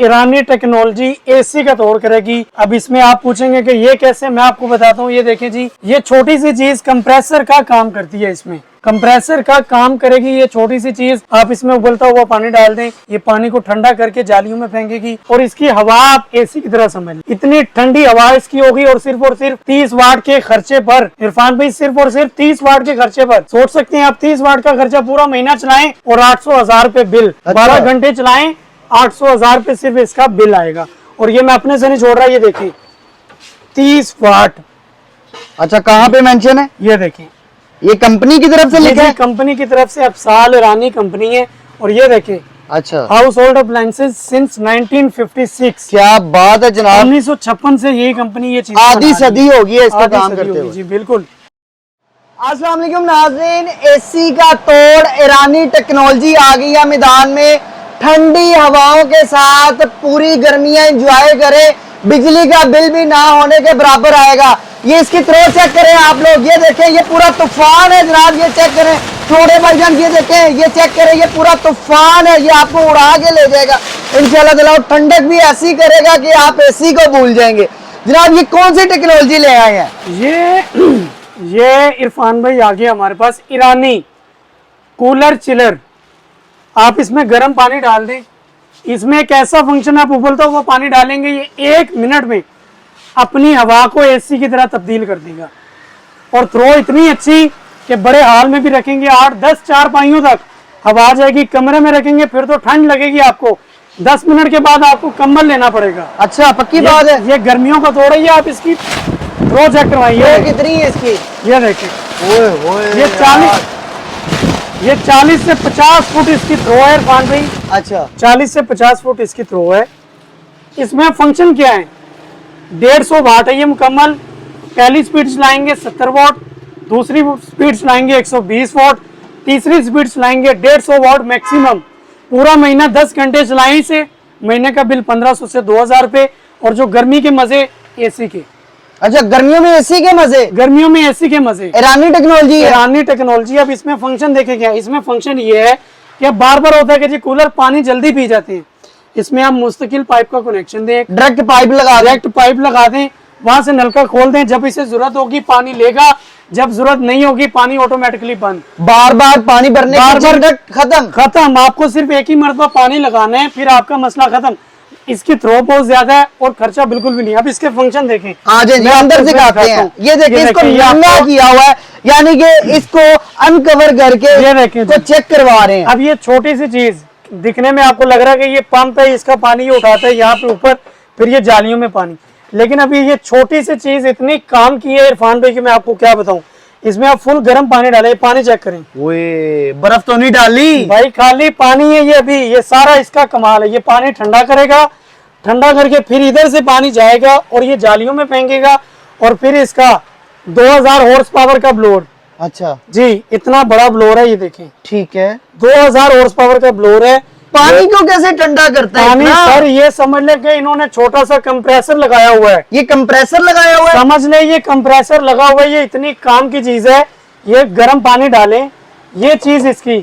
ईरानी technology AC का तोड़ करेगी। अब इसमें आप पूछेंगे कि ये कैसे, मैं आपको बताता हूँ। ये देखें जी, ये छोटी सी चीज कंप्रेसर का काम करती है। इसमें कंप्रेसर का काम करेगी ये छोटी सी चीज। आप इसमें उबलता हुआ पानी डाल दें, ये पानी को ठंडा करके जालियों में फेंकेगी और इसकी हवा आप एसी की तरह समझ लें। इतनी ठंडी हवा इसकी होगी और सिर्फ 30 वाट के खर्चे पर। इरफान भाई, सिर्फ और सिर्फ 30 वाट के खर्चे पर सोच सकते हैं आप। 30 वाट का खर्चा पूरा महीना चलाएं और 800,000 रुपए बिल। 12 घंटे चलाएं, 800,000 रुपए सिर्फ इसका बिल आएगा। और ये मैं अपने से नहीं छोड़ रहा, ये देखिए 30 वाट। अच्छा, कहाँ पे मेंशन है? ये देखिए, ये कंपनी की तरफ से लिखा है? कंपनी की तरफ से। अफसाल ईरानी कंपनी है। और ये देखिए, अच्छा, हाउस होल्ड अप्लायंसेस सिंस 1956। क्या बात है जनाब। 1956 से यही कंपनी ये चीज आधी सदी हो गई है इसका काम करते हुए। जी बिल्कुल। अस्सलाम वालेकुम नाज़रीन, एसी का तोड़ ईरानी टेक्नोलॉजी आ गई है मैदान में। ठंडी हवाओं के साथ पूरी गर्मियां एंजॉय करें, बिजली का बिल भी ना होने के बराबर आएगा। ये इसकी थ्रो चेक करें आप लोग, ये देखें, ये पूरा तूफान है जनाब। ये चेक करें छोटे भाईजान, ये देखें, ये चेक करें, ये पूरा तूफान है। ये आपको उड़ा के ले जाएगा इंशाल्लाह ताला। ठंडक भी ऐसी करेगा कि आप एसी को भूल जाएंगे। जनाब, ये कौन सी टेक्नोलॉजी ले आए हैं? ये इरफान भाई आ गया हमारे पास ईरानी कूलर चिलर। आप इसमें गर्म पानी डाल दें, इसमें एक ऐसा फंक्शन, आप उबलता हुआ पानी डालेंगे, ये 1 मिनट में अपनी हवा को एसी की तरह तब्दील कर देगा। और थ्रो इतनी अच्छी कि बड़े हाल में भी रखेंगे 8-10 चारपाइयों तक हवा आ जाएगी। कमरे में रखेंगे फिर तो ठंड लगेगी आपको। 10 मिनट के बाद आपको कंबल लेना पड़ेगा। अच्छा, पक्की बात है। ये गर्मियों का तोड़ है। ये आप इसकी थ्रो चेक करवाइए, कितनी है इसकी? ये देखिए, ये 40 से 50 फुट इसकी थ्रो है इरफान भाई। अच्छा, 40 से 50 फुट इसकी थ्रो है। इसमें फंक्शन क्या है? 150 वाट है ये मुकम्मल। पहली स्पीड चलाएंगे 70 वाट, दूसरी स्पीड चलाएंगे 120 वाट, तीसरी स्पीड चलाएंगे 150 वाट मैक्सिमम। पूरा महीना 10 घंटे चलाएं इसे, महीने का बिल 1500 से 2000 रुपए। और जो गर्मी के मजे एसी के। अच्छा, गर्मियों में एसी के मजे? गर्मियों में एसी के मजे। ईरानी टेक्नोलॉजी है। ईरानी टेक्नोलॉजी। अब इसमें फंक्शन देखें क्या? इसमें फंक्शन ये है कि अब बार बार होता है कि जी कूलर पानी जल्दी पी जाते हैं। इसमें आप मुस्तकिल पाइप का कनेक्शन दें, डायरेक्ट पाइप लगा दें, वहां से नलका खोल दें। जब इसे जरूरत होगी पानी लेगा, जब जरूरत नहीं होगी पानी ऑटोमेटिकली बंद। बार बार पानी भरने खत्म। आपको सिर्फ एक ही मरतबा पानी लगाना है, फिर आपका मसला खत्म। इसकी थ्रो बहुत ज्यादा है और खर्चा बिल्कुल भी नहीं। अब इसके फंक्शन देखें, अंदर दिखाते हैं। ये देखिए, इसको महंगा किया हुआ है, यानी कि इसको अनकवर करके ये देखें तो चेक करवा रहे हैं। अब ये छोटी सी चीज दिखने में आपको लग रहा है कि ये पंप है, इसका पानी ये उठाता है यहाँ पे ऊपर, फिर ये जालियों में पानी। लेकिन अभी ये छोटी सी चीज इतनी काम की है इरफान भाई कि मैं आपको क्या बताऊं। इसमें आप फुल गर्म पानी डालें, पानी चेक करें। ओए, बर्फ तो नहीं डाली भाई, खाली पानी है ये। अभी ये सारा इसका कमाल है। ये पानी ठंडा करेगा, ठंडा करके फिर इधर से पानी जाएगा और ये जालियों में फेंकेगा। और फिर इसका 2000 हॉर्स पावर का ब्लोअर। अच्छा जी, इतना बड़ा ब्लोअर है ये देखें। ठीक है, 2000 हॉर्स पावर का ब्लोअर है। पानी को कैसे ठंडा करता है? पानी सर, ये समझ ले कि इन्होंने छोटा सा कंप्रेसर लगाया हुआ है। ये कंप्रेसर लगाया हुआ है? समझ ले, ये कंप्रेसर लगा हुआ है। ये इतनी काम की चीज है। ये गर्म पानी डालें, ये चीज इसकी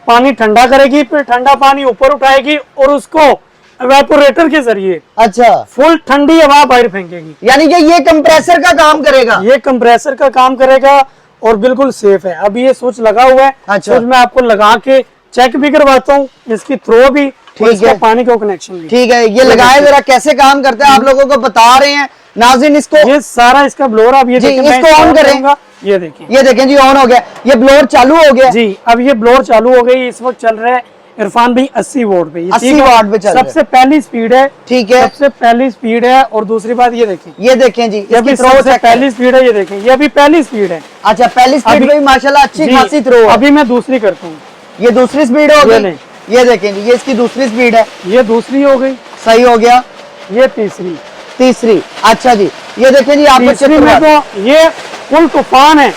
पानी ठंडा करेगी, फिर ठंडा पानी ऊपर उठाएगी और उसको इवेपोरेटर के जरिए अच्छा फुल ठंडी हवा बाहर फेंकेगी। यानी कि ये कंप्रेसर का काम करेगा? ये कंप्रेसर का काम करेगा और बिल्कुल सेफ है। अभी ये स्विच लगा हुआ है। अच्छा, स्विच मैं आपको लगा के चेक भी करवाता हूँ, इसकी थ्रो भी, ठीक है, पानी का कनेक्शन भी। ठीक है, ये लगाए जरा कैसे काम करता है, आप लोगों को बता रहे हैं नाज़रीन। इसको ये सारा इसका ब्लोअर, आप ये देखें, इसको ऑन करेंगे। ये देखिए, ये देखें जी, ऑन हो गया। ये ब्लोअर चालू हो गया जी। अब ये ब्लोअर चालू हो गई। इस वक्त चल रहा है इरफान भाई 80 वोल्ट पे। 80 वाट पे चल रहा है। सबसे पहली स्पीड है। ठीक है, सबसे पहली स्पीड है। और दूसरी बात ये देखें, ये देखें जी, ये भी सबसे पहली स्पीड है। ये देखें, ये अभी पहली स्पीड है। अच्छा, पहली स्पीड में माशाल्लाह अच्छी खासी थ्रो है। अभी मैं दूसरी करता हूँ। ये दूसरी स्पीड हो गई। ये देखें जी, ये इसकी दूसरी स्पीड है। ये दूसरी हो गई, सही हो गया। ये तीसरी। अच्छा जी, ये देखें जी, आपको तीसरी में तो ये फुल तूफान है।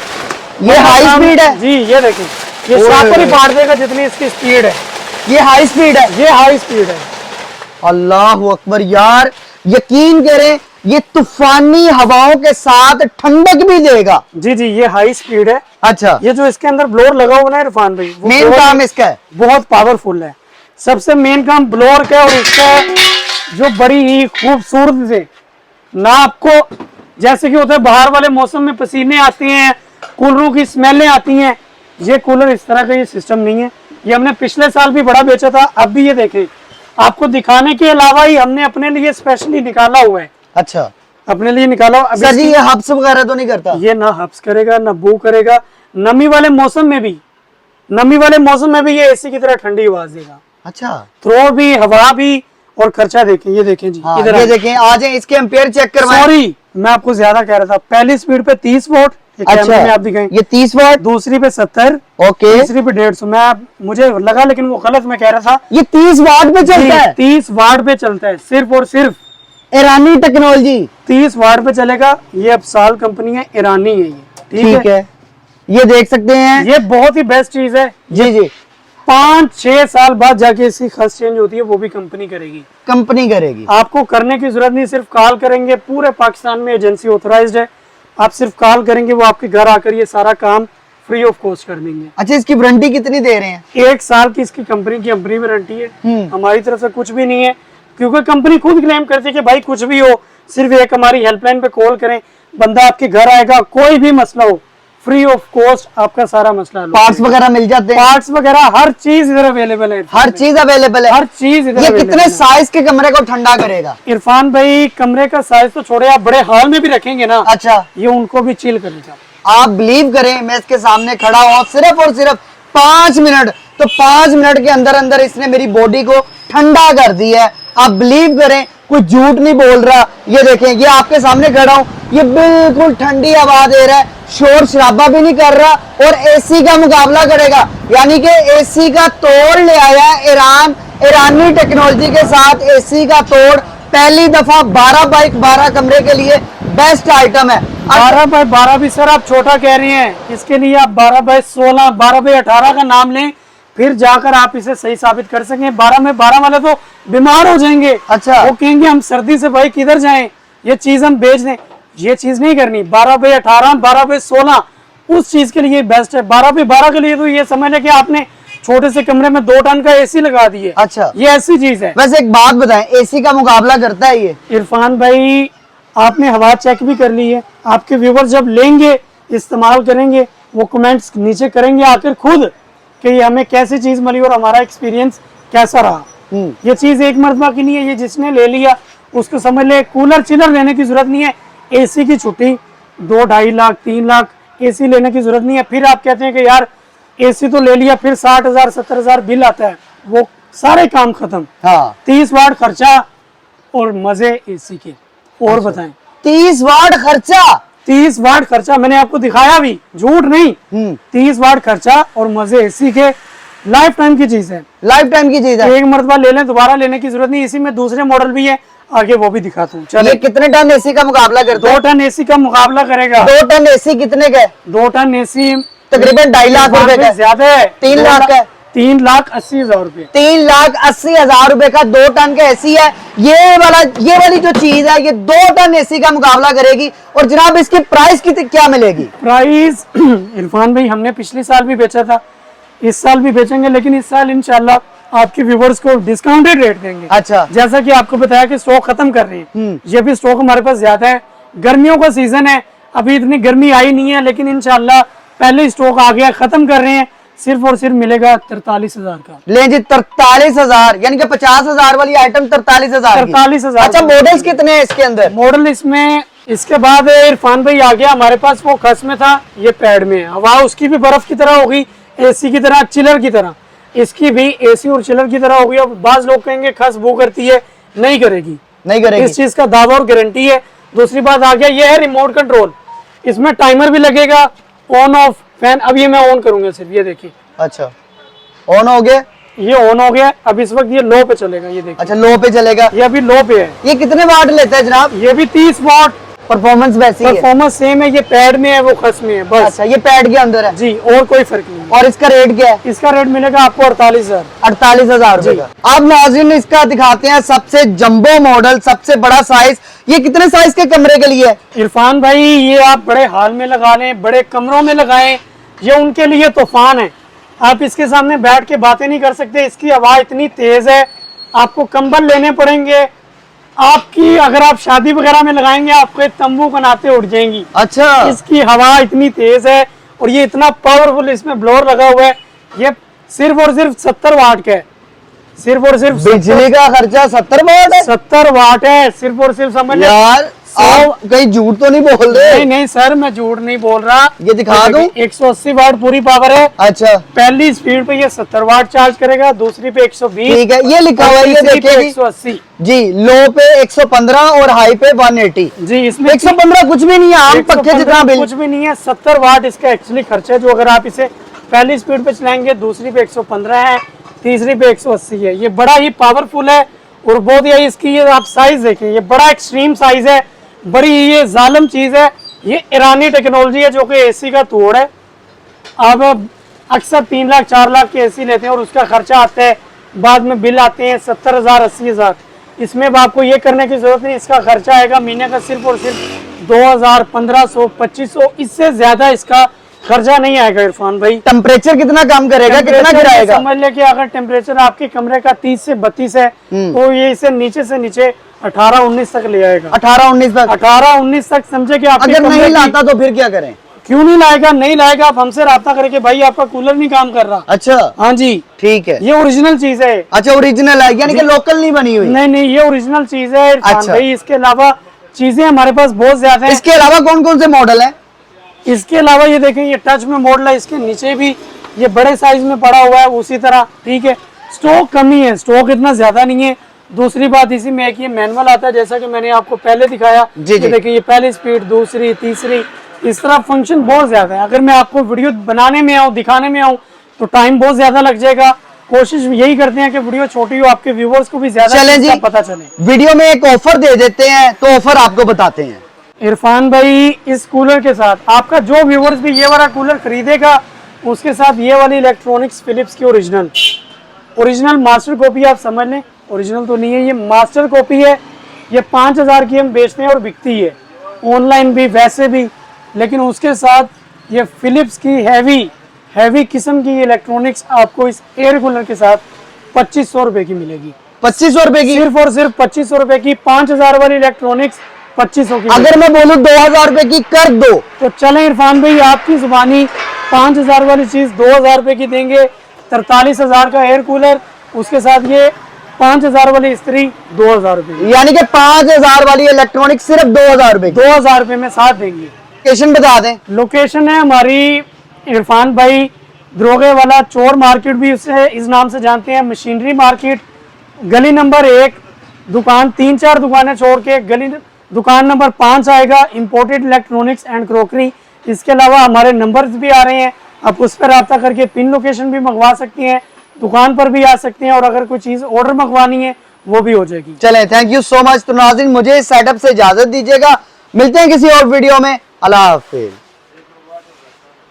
ये हाई स्पीड है जी। ये देखें, ये शापर ही पाड़ देगा जितनी इसकी स्पीड है। ये हाई स्पीड है। ये हाई स्पीड है। अल्लाह अकबर यार, यकीन करें, ये तूफानी हवाओं के साथ ठंडक भी देगा। जी जी, ये हाई स्पीड है। अच्छा, ये जो इसके अंदर ब्लोअर लगा हुआ है इरफान भाई, मेन काम इसका है, बहुत पावरफुल है। सबसे मेन काम ब्लोअर का और इसका जो बड़ी ही खूबसूरत से, ना आपको जैसे कि होता है बाहर वाले मौसम में पसीने आते हैं, कूलरों की स्मेलें आती हैं, ये कूलर इस तरह का ये सिस्टम नहीं है। ये हमने पिछले साल भी बड़ा बेचा था, अब भी ये देखें, आपको दिखाने के अलावा ही हमने अपने लिए स्पेशली निकाला हुआ है। अच्छा अपने लिए निकाला हुआ। सर जी, ये हब्स वगैरह तो नहीं करता? ये ना हब्स करेगा ना बू करेगा। नमी वाले मौसम में भी ये एसी की तरह ठंडी आवाज देगा। अच्छा, थ्रो भी, हवा भी, और खर्चा देखें, ये देखें जी, हाँ, इधर ये देखें, आ जाए इसके एम्पेयर चेक करवाएं। सॉरी, मैं आपको ज्यादा कह रहा था। पहली स्पीड पे 30 वोट, अच्छा, में आप दिखाएं, ये 30 वाट, दूसरी पे 70, ओके, तीसरी पे 150। मुझे लगा, लेकिन वो गलत मैं कह रहा था। ये 30 वाट पे चलता है? 30 वाट पे चलता है, सिर्फ और सिर्फ ईरानी टेक्नोलॉजी। 30 वाट पे चलेगा। ये अब साल कंपनी है, ईरानी है ये, ठीक है, ये देख सकते हैं, ये बहुत ही बेस्ट चीज है। जी जी, 5-6 साल बाद जाके इसकी खर्च चेंज होती है, वो भी कंपनी करेगी। कंपनी करेगी। आपको करने की जरूरत नहीं, सिर्फ कॉल करेंगे। पूरे पाकिस्तान में एजेंसी ऑथराइज्ड है, आप सिर्फ कॉल करेंगे, वो आपके घर आकर ये सारा काम फ्री ऑफ कॉस्ट कर देंगे। अच्छा, इसकी वारंटी कितनी दे रहे हैं? 1 साल की इसकी कंपनी की अपनी वारंटी है। हमारी तरफ से कुछ भी नहीं है, क्योंकि कंपनी खुद क्लेम करती है कि भाई कुछ भी हो, सिर्फ एक हमारी हेल्पलाइन पे कॉल करें, बंदा आपके घर आएगा, कोई भी मसला हो, फ्री ऑफ कॉस्ट आपका सारा मसला। पार्ट्स वगैरह मिल जाते हैं? पार्ट्स वगैरह हर चीज इधर अवेलेबल है। हर चीज अवेलेबल है, हर चीज इधर। ये कितने साइज के कमरे को ठंडा करेगा? इरफान भाई, कमरे का साइज तो छोड़े, आप बड़े हॉल में भी रखेंगे ना, अच्छा, ये उनको भी चिल करेगा। आप बिलीव करें, मैं इसके सामने खड़ा हूँ सिर्फ और सिर्फ 5 मिनट, तो 5 मिनट के अंदर अंदर इसने मेरी बॉडी को ठंडा कर दिया है। आप बिलीव करें, कोई झूठ नहीं बोल रहा। ये देखें, ये आपके सामने खड़ा हूँ, ये बिल्कुल ठंडी हवा दे रहा है, शोर शराबा भी नहीं कर रहा, और एसी का मुकाबला करेगा। यानी कि एसी का तोड़ ले आया है ईरान, ईरानी टेक्नोलॉजी के साथ एसी का तोड़। पहली दफा 12 बाई 12 कमरे के लिए बेस्ट आइटम है। 12 बाई 12 भी सर आप छोटा कह रही हैं, इसके लिए आप 12 बाई 16, 12 बाई 18 का नाम लें, फिर जाकर आप इसे सही साबित कर सकें। 12 में 12 वाले तो बीमार हो जाएंगे। अच्छा, वो कहेंगे हम सर्दी से भाई किधर जाएं, ये चीज हम बेच दें। ये चीज नहीं करनी। 12 बाई 18, 12 बाई 16 उस चीज के लिए बेस्ट है। 12 बाई 12 के लिए तो ये समझ लें कि आपने छोटे से कमरे में 2 टन का एसी लगा दिए। अच्छा, ये ऐसी चीज है। वैसे एक बात बताएं, एसी का मुकाबला करता है ये? इरफान भाई, आपने हवा चेक भी कर ली है, आपके व्यूवर जब लेंगे, इस्तेमाल करेंगे, वो कमेंट्स नीचे करेंगे आकर खुद कि ये हमें कैसी चीज मिली और हमारा एक्सपीरियंस कैसा रहा। ये चीज एक मरतबा की नहीं है, ये जिसने ले लिया उसको समझ ले कूलर चिलर लेने की जरूरत नहीं है। एसी की छुट्टी 2-2.5 लाख 3 लाख एसी लेने की जरूरत नहीं है। फिर आप कहते हैं कि यार एसी तो ले लिया, फिर 60,000 70,000 बिल आता है, वो सारे काम खत्म। हाँ, 30 वाट खर्चा और मजे एसी के। और बताएं, 30 वाट खर्चा? 30 वाट खर्चा मैंने आपको दिखाया भी, झूठ नहीं। 30 वाट खर्चा और मजे एसी के, लाइफ टाइम की चीज है। लाइफ टाइम की चीज है। एक मरतबा ले लें, दोबारा लेने की जरूरत नहीं। इसी में दूसरे मॉडल भी है, आगे वो भी दिखाता हूँ। ये कितने टन एसी का मुकाबला करता है? 2 टन एसी का मुकाबला करेगा। 2 टन एसी कितने का है? 2 टन एसी तकरीबन 2.5 लाख रुपए का है। ज्यादा है, 3 लाख का है। 3,80,000 रुपए। 3,80,000 रुपए का 2 टन का एसी है। ये वाली जो चीज है, ये 2 टन एसी का मुकाबला करेगी। और जनाब, इसकी प्राइस क्या मिलेगी? प्राइस इरफान भाई, हमने पिछले साल भी बेचा था, इस साल भी बेचेंगे, लेकिन इस साल इंशाल्लाह आपके व्यूवर्स को डिस्काउंटेड रेट देंगे। अच्छा, जैसा कि आपको बताया कि स्टॉक खत्म कर रहे हैं, ये भी स्टॉक हमारे पास ज्यादा है। गर्मियों का सीजन है, अभी इतनी गर्मी आई नहीं है, लेकिन इंशाल्लाह पहले स्टॉक आ गया, खत्म कर रहे हैं। सिर्फ और सिर्फ मिलेगा 43,000 का। ले जी, 43,000, यानी कि 50,000 वाली आइटम 43,000 की। 43,000। अच्छा, मॉडल्स कितने हैं इसके अंदर? मॉडल इसमें, इसके बाद इरफान भाई आ गया हमारे पास, वो खस में था, ये पैड में है। हवा उसकी भी बर्फ की तरह होगी, एसी की तरह, चिलर की तरह। इसकी भी एसी और चिलर की तरह होगी। अब बाज लोग कहेंगे खस बू करती है, नहीं करेगी, नहीं करेगी। इस चीज का दावा और गारंटी है। दूसरी बात आ गया, ये है रिमोट कंट्रोल, इसमें टाइमर भी लगेगा, ऑन ऑफ फैन। अब ये मैं ऑन करूंगा सिर्फ, ये देखिए। अच्छा, ऑन हो गया, ये ऑन हो गया। अब इस वक्त ये लो पे चलेगा, ये देखिए। अच्छा, लो पे चलेगा। ये अभी लो पे है। ये कितने वाट लेता है जनाब? ये भी 30 वाट। परफॉर्मेंस वैसी है? परफॉर्मेंस सेम है, ये पैड में है, वो खस में है बस। अच्छा, ये पैड के अंदर है जी, और कोई फर्क नहीं है। और इसका रेट क्या है? इसका रेट मिलेगा आपको 48,000। 48,000 रुपए का। अब नाज़रीन, इसका दिखाते हैं सबसे जंबो मॉडल, सबसे बड़ा साइज। ये कितने साइज के कमरे के लिए है? इरफान भाई, ये आप बड़े हॉल में लगा लें, बड़े कमरों में लगाएं, ये उनके लिए तूफान है। आप इसके सामने बैठ के बातें नहीं कर सकते, इसकी आवाज इतनी तेज है, आपको कंबल लेने पड़ेंगे, आपकी अगर आप शादी वगैरह में लगाएंगे आपको एक तंबू बनाते उड़ जाएंगी। अच्छा, इसकी हवा इतनी तेज है और ये इतना पावरफुल इसमें ब्लोअर लगा हुआ है। ये सिर्फ और सिर्फ 70 वाट का है, सिर्फ और सिर्फ बिजली का खर्चा 70 वाट है 70 वाट है, सिर्फ और सिर्फ समझ यार। आप कहीं झूठ तो नहीं बोल रहे? नहीं नहीं सर, मैं झूठ नहीं बोल रहा। ये दिखा दूं? 180 वाट पूरी पावर है। अच्छा, पहली स्पीड पे ये 70 वाट चार्ज करेगा, दूसरी पे 120। ठीक है, ये लिखा हुआ है, ये देखिए 180 जी। लो पे 115 और हाई पे 180 जी। इसमें 115 कुछ भी नहीं है, आम पक्के जितना बिल। कुछ भी नहीं है। 70 वाट इसका एक्चुअली खर्चा है। जो अगर आप इसे पहली स्पीड पे चलाएंगे, दूसरी पे 115 है, तीसरी पे 180 है। ये बड़ा ही पावरफुल है और बहुत ही इसकी ये आप साइज देखें, ये बड़ा एक्सट्रीम साइज है, बड़ी ये जालिम चीज है। ये ईरानी टेक्नोलॉजी है जो कि एसी का तोड़ है। अब अक्सर 3 लाख 4 लाख के एसी लेते हैं और उसका खर्चा आता है, बाद में बिल आते हैं 70,000 80,000। इसमें अब आपको ये करने की जरूरत नहीं, इसका खर्चा आएगा महीने का सिर्फ और सिर्फ 2000 1500 2500, इससे ज्यादा इसका खर्चा नहीं आएगा इरफान भाई। टेम्परेचर कितना काम करेगा, कितना गिराएगा? समझ ले कि अगर टेम्परेचर आपके कमरे का 30 से 32 है तो ये इसे नीचे से नीचे 18-19 तक ले आएगा। 18-19 तक? 18-19 तक समझे कि आपके अगर कमरे नहीं की- लाता तो फिर क्या करें? क्यों नहीं लाएगा? नहीं लाएगा, आप हमसे राब्ता करेंगे भाई आपका कूलर नहीं काम कर रहा। अच्छा, हाँ जी, ठीक है। ये ओरिजिनल चीज है। अच्छा, ओरिजिनल है, यानी कि लोकल नहीं बनी हुई? नहीं नहीं, ये ओरिजिनल चीज है इरफान अच्छा। भाई। इसके अलावा चीजें हमारे पास बहुत ज्यादा है। इसके अलावा कौन कौन से मॉडल है? इसके अलावा ये देखें, ये टच में मॉडल है, इसके नीचे भी ये बड़े साइज में पड़ा हुआ है उसी तरह। ठीक है, स्टॉक कमी है, स्टॉक इतना ज्यादा नहीं है। दूसरी बात इसी में है कि ये मैनुअल आता है, जैसा कि मैंने आपको पहले दिखाया। जी, जी। ये देखिए, ये पहली स्पीड, दूसरी, तीसरी, इस तरह फंक्शन बहुत ज्यादा है। अगर मैं आपको वीडियो बनाने में आऊँ, दिखाने में आऊँ तो टाइम बहुत ज्यादा लग जाएगा। कोशिश यही करते हैं कि वीडियो छोटी हो, आपके व्यूवर्स को भी ज्यादा चलें जी, पता चले। वीडियो में एक ऑफर दे देते हैं, तो ऑफर आपको बताते हैं। इरफान भाई, इस कूलर के साथ आपका जो व्यूवर्स भी ये वाला कूलर खरीदेगा, उसके साथ ये वाली इलेक्ट्रॉनिक्स फिलिप्स की ओरिजिनल मास्टर कॉपी, आप समझ लें। ओरिजिनल तो नहीं है, ये मास्टर कॉपी है। ये 5000 की हम बेचते हैं और बिकती है ऑनलाइन भी, वैसे भी। लेकिन उसके साथ ये फिलिप्स की हैवी किस्म की इलेक्ट्रॉनिक्स आपको इस एयर कूलर के साथ 2500 रुपए की मिलेगी। 2500 रुपए की? सिर्फ और सिर्फ 2500 रुपए की। 5000 वाली इलेक्ट्रॉनिक्स 2500 की। अगर मैं बोलूं 2000 रुपए की कर दो तो चलें इरफान भाई, आपकी जुबानी 5000 वाली चीज 2000 रुपए की देंगे। 43,000 का एयर कूलर, उसके साथ ये 5000 वाली इस्त्री 2000 रुपए की। यानी कि 5000 वाली इलेक्ट्रॉनिक सिर्फ 2000 रुपए की। 2000 रुपए में साथ देंगे। लोकेशन बता दें। लोकेशन है हमारी इरफान भाई, द्रोगे वाला चोर मार्केट भी उसे इस नाम से जानते हैं, मशीनरी मार्केट, गली नंबर 1, दुकान 3-4 दुकानें छोड़ के दुकान नंबर 5 आएगा, इंपोर्टेड इलेक्ट्रॉनिक्स एंड क्रोकरी। इसके अलावा हमारे नंबर्स भी आ रहे हैं, आप उस पर रब्ता करके पिन लोकेशन भी मंगवा सकती हैं, दुकान पर भी आ सकते हैं, और अगर कोई चीज़ ऑर्डर मंगवानी है वो भी हो जाएगी। चलें, थैंक यू सो मच। तो नाज़रीन, मुझे इस सेटअप से इजाजत दीजिएगा, मिलते हैं किसी और वीडियो में। अल्लाह हाफिज।